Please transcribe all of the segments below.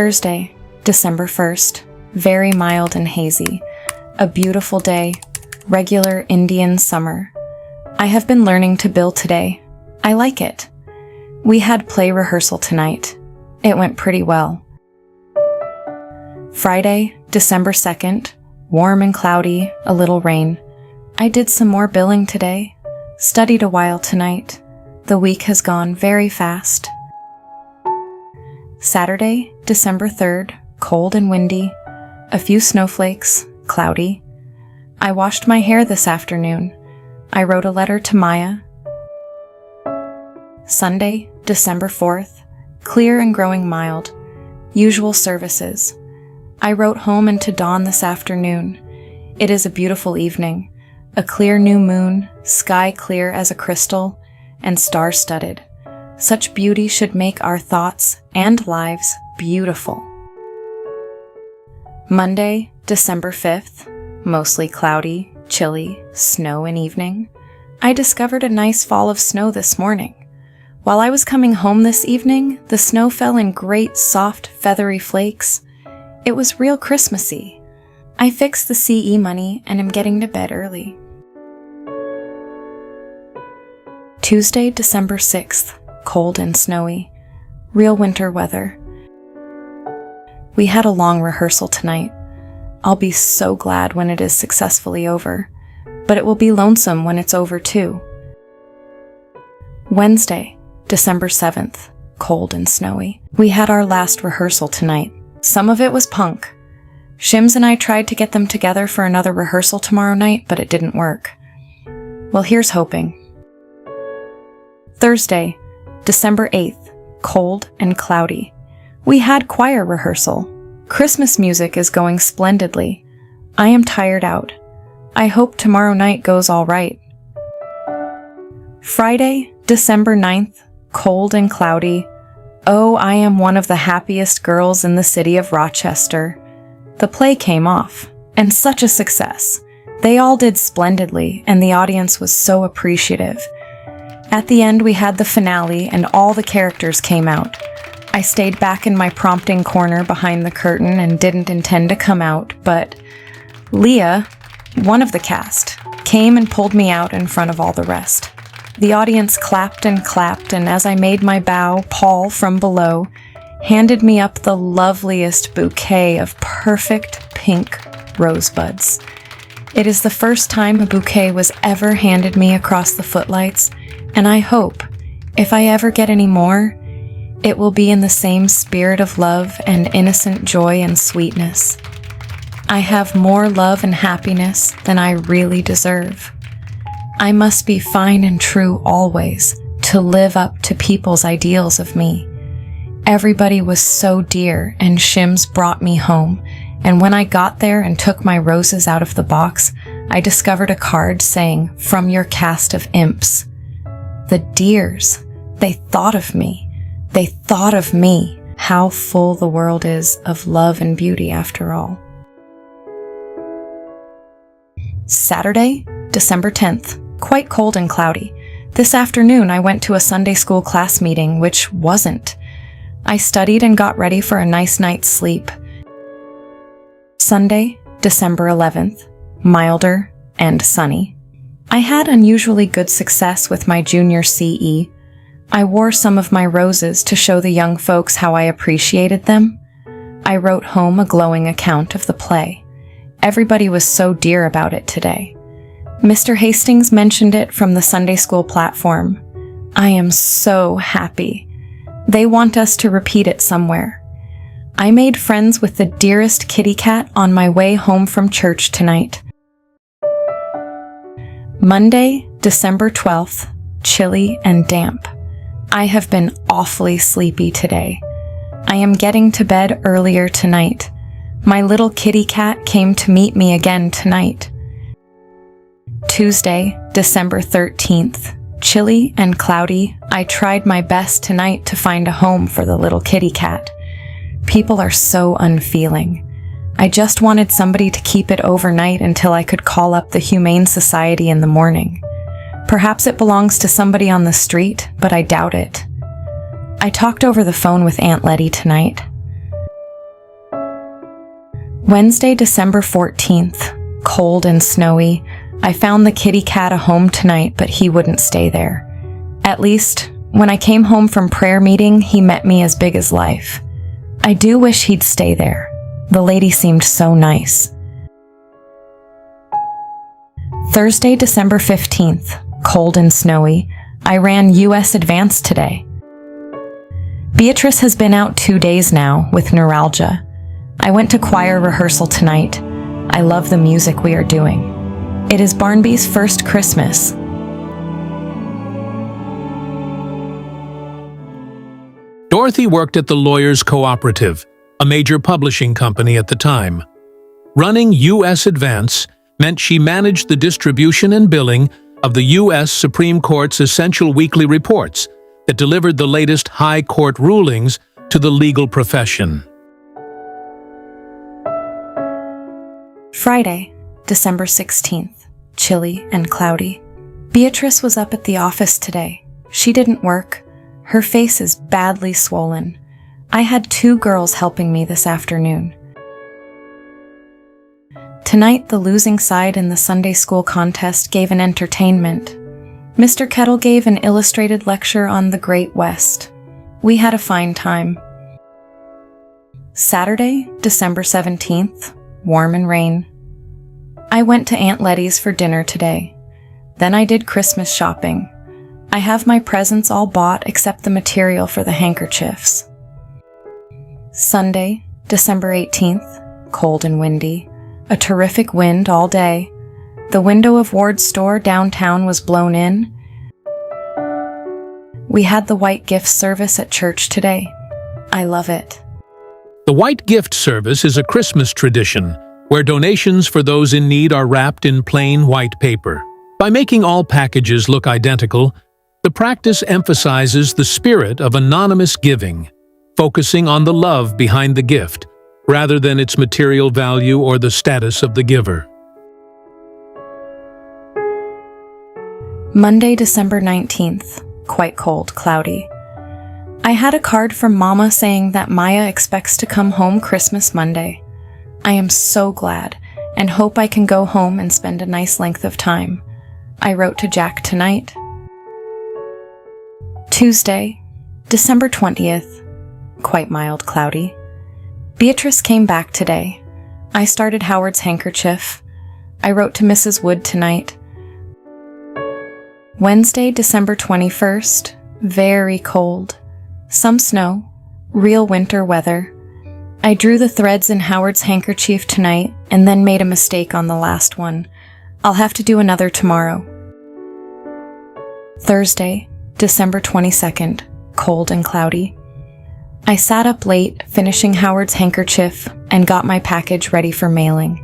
Thursday, December 1st, very mild and hazy. A beautiful day, regular Indian summer. I have been learning to bill today. I like it. We had play rehearsal tonight. It went pretty well. Friday, December 2nd, warm and cloudy, a little rain. I did some more billing today. Studied a while tonight. The week has gone very fast. Saturday, December 3rd, cold and windy. A few snowflakes, cloudy. I washed my hair this afternoon. I wrote a letter to Maya. Sunday, December 4th, clear and growing mild. Usual services. I wrote home and to Dawn this afternoon. It is a beautiful evening. A clear new moon, sky clear as a crystal, and star-studded. Such beauty should make our thoughts and lives beautiful. Monday, December 5th, mostly cloudy, chilly, snow in evening. I discovered a nice fall of snow this morning. While I was coming home this evening, the snow fell in great, soft, feathery flakes. It was real Christmassy. I fixed the CE money and am getting to bed early. Tuesday, December 6th, cold and snowy. Real winter weather. We had a long rehearsal tonight. I'll be so glad when it is successfully over, but it will be lonesome when it's over too. Wednesday, December 7th, cold and snowy. We had our last rehearsal tonight. Some of it was punk. Shims and I tried to get them together for another rehearsal tomorrow night, but it didn't work. Well, here's hoping. Thursday, December 8th, cold and cloudy. We had choir rehearsal. Christmas music is going splendidly. I am tired out. I hope tomorrow night goes all right. Friday, December 9th, cold and cloudy. Oh, I am one of the happiest girls in the city of Rochester. The play came off, and such a success. They all did splendidly, and the audience was so appreciative. At the end, we had the finale, and all the characters came out. I stayed back in my prompting corner behind the curtain and didn't intend to come out, but Leah, one of the cast, came and pulled me out in front of all the rest. The audience clapped, and as I made my bow, Paul from below handed me up the loveliest bouquet of perfect pink rosebuds. It is the first time a bouquet was ever handed me across the footlights, and I hope, if I ever get any more, it will be in the same spirit of love and innocent joy and sweetness. I have more love and happiness than I really deserve. I must be fine and true always to live up to people's ideals of me. Everybody was so dear, and Shims brought me home, and when I got there and took my roses out of the box, I discovered a card saying, "From your cast of imps." The dears, they thought of me. They thought of me. How full the world is of love and beauty after all. Saturday, December 10th, quite cold and cloudy. This afternoon I went to a Sunday school class meeting, which wasn't. I studied and got ready for a nice night's sleep. Sunday, December 11th, milder and sunny. I had unusually good success with my junior CE. I wore some of my roses to show the young folks how I appreciated them. I wrote home a glowing account of the play. Everybody was so dear about it today. Mr. Hastings mentioned it from the Sunday school platform. I am so happy. They want us to repeat it somewhere. I made friends with the dearest kitty cat on my way home from church tonight. Monday, December 12th, chilly and damp. I have been awfully sleepy today. I am getting to bed earlier tonight. My little kitty cat came to meet me again tonight. Tuesday, December 13th, chilly and cloudy. I tried my best tonight to find a home for the little kitty cat. People are so unfeeling. I just wanted somebody to keep it overnight until I could call up the Humane Society in the morning. Perhaps it belongs to somebody on the street, but I doubt it. I talked over the phone with Aunt Letty tonight. Wednesday, December 14th, cold and snowy. I found the kitty cat a home tonight, but he wouldn't stay there. At least, when I came home from prayer meeting, he met me as big as life. I do wish he'd stay there. The lady seemed so nice. Thursday, December 15th, cold and snowy. I ran US Advanced today. Beatrice has been out 2 days now with neuralgia. I went to choir rehearsal tonight. I love the music we are doing. It is Barnaby's first Christmas. Dorothy worked at the Lawyers Co-operative, a major publishing company at the time. Running US Advance meant she managed the distribution and billing of the U.S. Supreme Court's essential weekly reports that delivered the latest high court rulings to the legal profession. Friday, December 16th, chilly and cloudy. Beatrice was up at the office today. She didn't work. Her face is badly swollen. I had 2 girls helping me this afternoon. Tonight, the losing side in the Sunday school contest gave an entertainment. Mr. Kettle gave an illustrated lecture on the Great West. We had a fine time. Saturday, December 17th, warm and rain. I went to Aunt Letty's for dinner today. Then I did Christmas shopping. I have my presents all bought except the material for the handkerchiefs. Sunday, December 18th, cold and windy. A terrific wind all day. The window of Ward's store downtown was blown in. We had the white gift service at church today. I love it. The white gift service is a Christmas tradition where donations for those in need are wrapped in plain white paper. By making all packages look identical, the practice emphasizes the spirit of anonymous giving, focusing on the love behind the gift, rather than its material value or the status of the giver. Monday, December 19th, quite cold, cloudy. I had a card from Mama saying that Maya expects to come home Christmas Monday. I am so glad and hope I can go home and spend a nice length of time. I wrote to Jack tonight. Tuesday, December 20th, quite mild, cloudy. Beatrice came back today. I started Howard's handkerchief. I wrote to Mrs. Wood tonight. Wednesday, December 21st, very cold. Some snow, real winter weather. I drew the threads in Howard's handkerchief tonight and then made a mistake on the last one. I'll have to do another tomorrow. Thursday, December 22nd, cold and cloudy. I sat up late, finishing Howard's handkerchief, and got my package ready for mailing.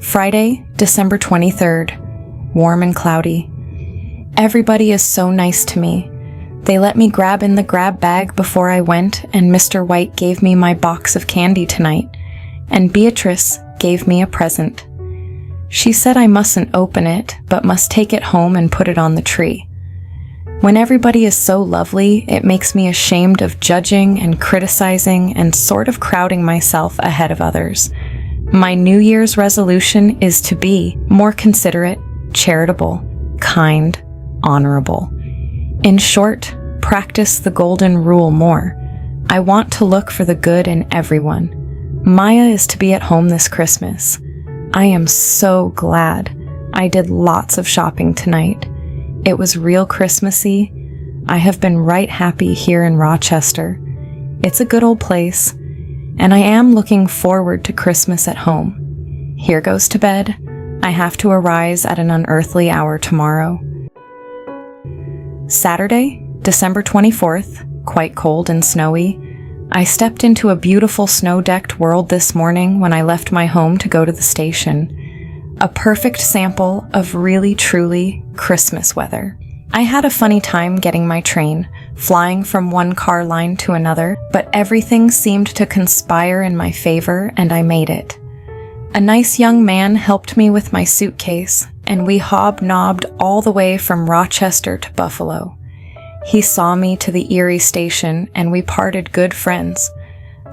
Friday, December 23rd, warm and cloudy. Everybody is so nice to me. They let me grab in the grab bag before I went, and Mr. White gave me my box of candy tonight, and Beatrice gave me a present. She said I mustn't open it, but must take it home and put it on the tree. When everybody is so lovely, it makes me ashamed of judging and criticizing and sort of crowding myself ahead of others. My New Year's resolution is to be more considerate, charitable, kind, honorable. In short, practice the golden rule more. I want to look for the good in everyone. Maya is to be at home this Christmas. I am so glad. I did lots of shopping tonight. It was real Christmassy. I have been right happy here in Rochester. It's a good old place, and I am looking forward to Christmas at home. Here goes to bed. I have to arise at an unearthly hour tomorrow. Saturday, December 24th, quite cold and snowy. I stepped into a beautiful snow-decked world this morning when I left my home to go to the station. A perfect sample of really, truly Christmas weather. I had a funny time getting my train, flying from one car line to another, but everything seemed to conspire in my favor and I made it. A nice young man helped me with my suitcase, and we hobnobbed all the way from Rochester to Buffalo. He saw me to the Erie station and we parted good friends.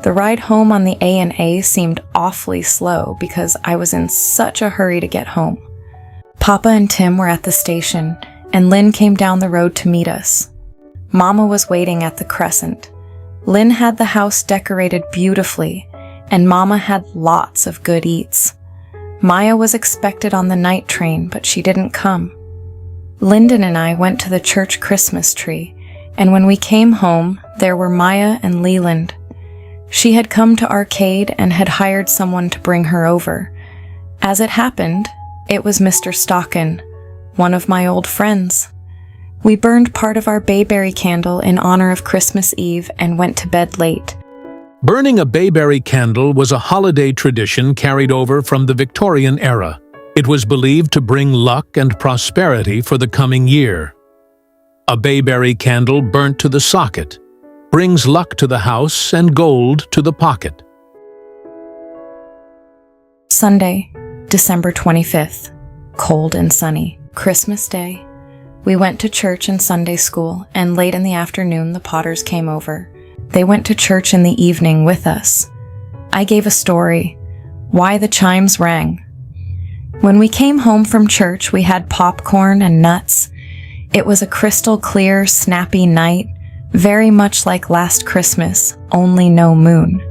The ride home on the A&A seemed awfully slow because I was in such a hurry to get home. Papa and Tim were at the station, and Lynn came down the road to meet us. Mama was waiting at the Crescent. Lynn had the house decorated beautifully, and Mama had lots of good eats. Maya was expected on the night train, but she didn't come. Lyndon and I went to the church Christmas tree, and when we came home, there were Maya and Leland. She had come to Arcade and had hired someone to bring her over. As it happened, it was Mr. Stockin, one of my old friends. We burned part of our bayberry candle in honor of Christmas Eve and went to bed late. Burning a bayberry candle was a holiday tradition carried over from the Victorian era. It was believed to bring luck and prosperity for the coming year. A bayberry candle burnt to the socket brings luck to the house and gold to the pocket. Sunday, December 25th. Cold and sunny. Christmas Day. We went to church and Sunday school, and late in the afternoon the Potters came over. They went to church in the evening with us. I gave a story, why the chimes rang. When we came home from church, we had popcorn and nuts. It was a crystal clear, snappy night, very much like last Christmas, only no moon.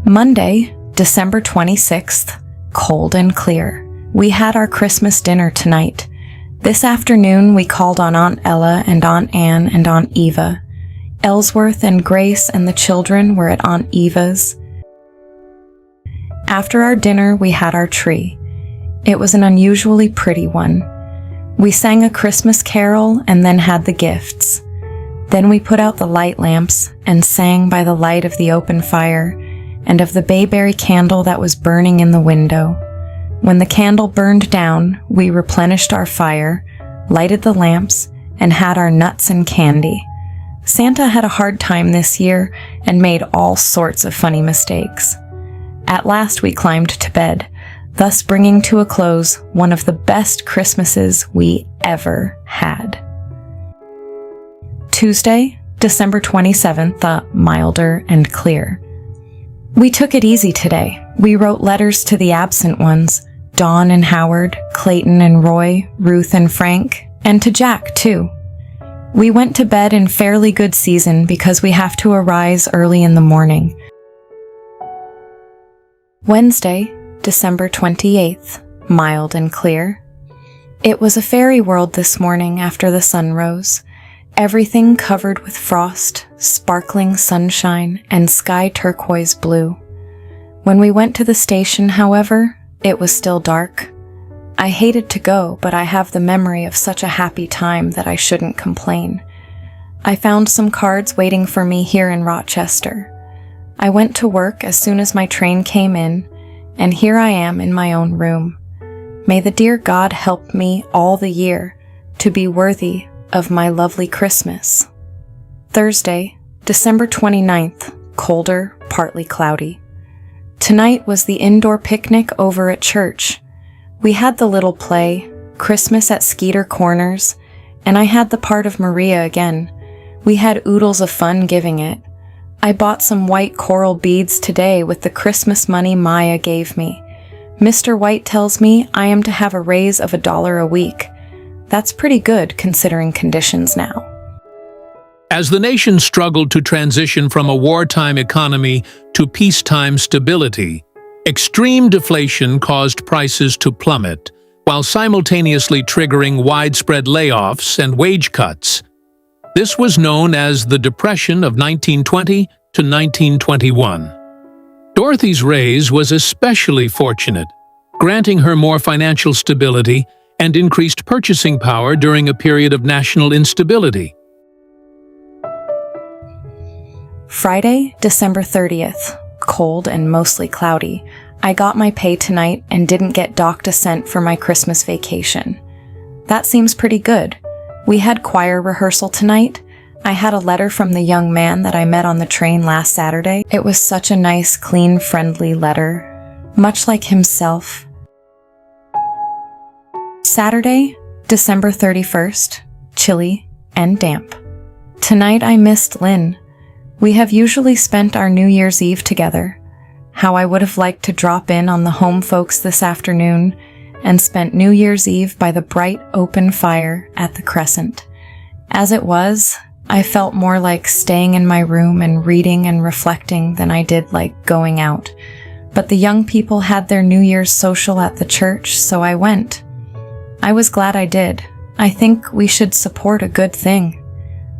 Monday, December 26th. Cold and clear. We had our Christmas dinner tonight. This afternoon, we called on Aunt Ella and Aunt Anne and Aunt Eva. Ellsworth and Grace and the children were at Aunt Eva's. After our dinner, we had our tree. It was an unusually pretty one. We sang a Christmas carol and then had the gifts. Then we put out the light lamps and sang by the light of the open fire and of the bayberry candle that was burning in the window. When the candle burned down, we replenished our fire, lighted the lamps, and had our nuts and candy. Santa had a hard time this year and made all sorts of funny mistakes. At last we climbed to bed, thus bringing to a close one of the best Christmases we ever had. Tuesday, December 27th, milder and clear. We took it easy today. We wrote letters to the absent ones, Dawn and Howard, Clayton and Roy, Ruth and Frank, and to Jack, too. We went to bed in fairly good season because we have to arise early in the morning. Wednesday, December 28th, mild and clear. It was a fairy world this morning after the sun rose. Everything covered with frost, sparkling sunshine, and sky turquoise blue. When we went to the station, however, it was still dark. I hated to go, but I have the memory of such a happy time that I shouldn't complain. I found some cards waiting for me here in Rochester. I went to work as soon as my train came in, and here I am in my own room. May the dear God help me all the year to be worthy of my lovely Christmas. Thursday, December 29th, colder, partly cloudy. Tonight was the indoor picnic over at church. We had the little play, Christmas at Skeeter Corners, and I had the part of Maria again. We had oodles of fun giving it. I bought some white coral beads today with the Christmas money Maya gave me. Mr. White tells me I am to have a raise of $1 a week. That's pretty good considering conditions now. As the nation struggled to transition from a wartime economy to peacetime stability, extreme deflation caused prices to plummet, while simultaneously triggering widespread layoffs and wage cuts. This was known as the Depression of 1920 to 1921. Dorothy's raise was especially fortunate, granting her more financial stability and increased purchasing power during a period of national instability. Friday, December 30th, cold and mostly cloudy. I got my pay tonight and didn't get docked a cent for my Christmas vacation. That seems pretty good. We had choir rehearsal tonight. I had a letter from the young man that I met on the train last Saturday. It was such a nice, clean, friendly letter, much like himself. Saturday, December 31st, chilly, and damp. Tonight I missed Lynn. We have usually spent our New Year's Eve together. How I would have liked to drop in on the home folks this afternoon and spent New Year's Eve by the bright open fire at the Crescent. As it was, I felt more like staying in my room and reading and reflecting than I did like going out. But the young people had their New Year's social at the church, so I went. I was glad I did. I think we should support a good thing.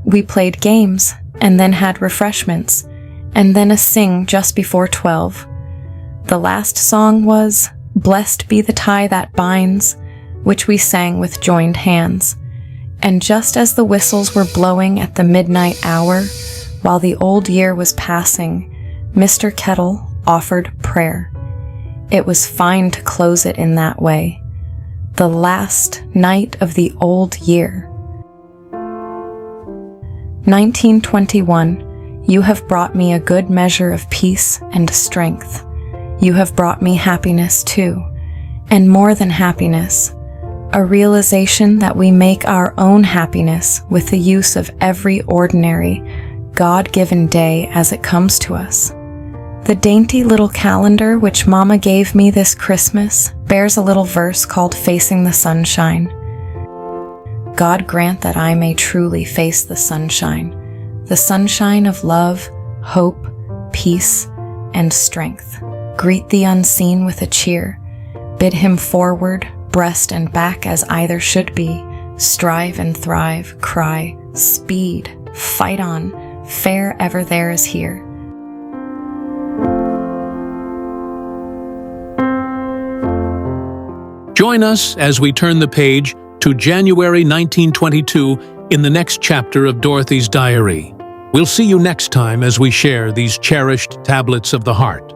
We played games, and then had refreshments, and then a sing just before 12. The last song was "Blessed Be the Tie That Binds," which we sang with joined hands. And just as the whistles were blowing at the midnight hour, while the old year was passing, Mr. Kettle offered prayer. It was fine to close it in that way. The last night of the old year. 1921, you have brought me a good measure of peace and strength. You have brought me happiness too, and more than happiness, a realization that we make our own happiness with the use of every ordinary, God-given day as it comes to us. The dainty little calendar which Mama gave me this Christmas bears a little verse called "Facing the Sunshine." God grant that I may truly face the sunshine of love, hope, peace, and strength. Greet the unseen with a cheer. Bid him forward, breast and back as either should be. Strive and thrive, cry, speed, fight on, fair ever there is here. Join us as we turn the page to January 1922 in the next chapter of Dorothy's diary. We'll see you next time as we share these cherished tablets of the heart.